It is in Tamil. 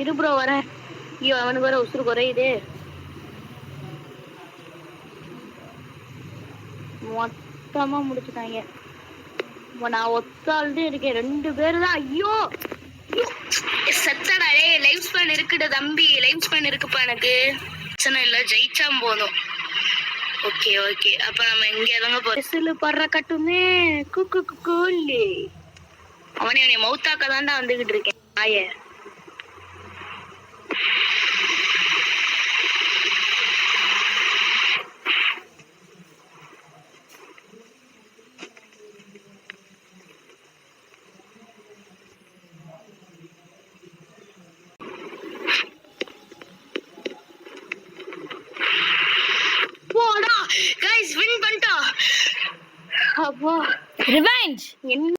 இரு ப்ரோ வரேன். ஐயோ அவனுக்கு வர உசுறு குறையுது. மொத்தமா முடிச்சுட்டாங்க. நான் ஒத்தாள்தான் இருக்கேன். 2 பேரு தான். ஐயோ செத்தடா. லைஃப் ஸ்பேன் இருக்குடா தம்பி. லைஃப் ஸ்பேன் இருக்குப்பா எனக்கு. பிரச்சனை இல்ல, ஜெயிச்சா போதும். ஓகே ஓகே, அப்ப நம்ம இங்க எதங்க பரிசில் படுற கட்டுமே குக்கு கூலி. அவனே மவுத்தாக்க தாண்டா வந்துகிட்டு இருக்கேன். ஆய போடா கைஸ், வின் பண்ணிட்டோம். அப்பா ரிவெஞ்ச். என்ன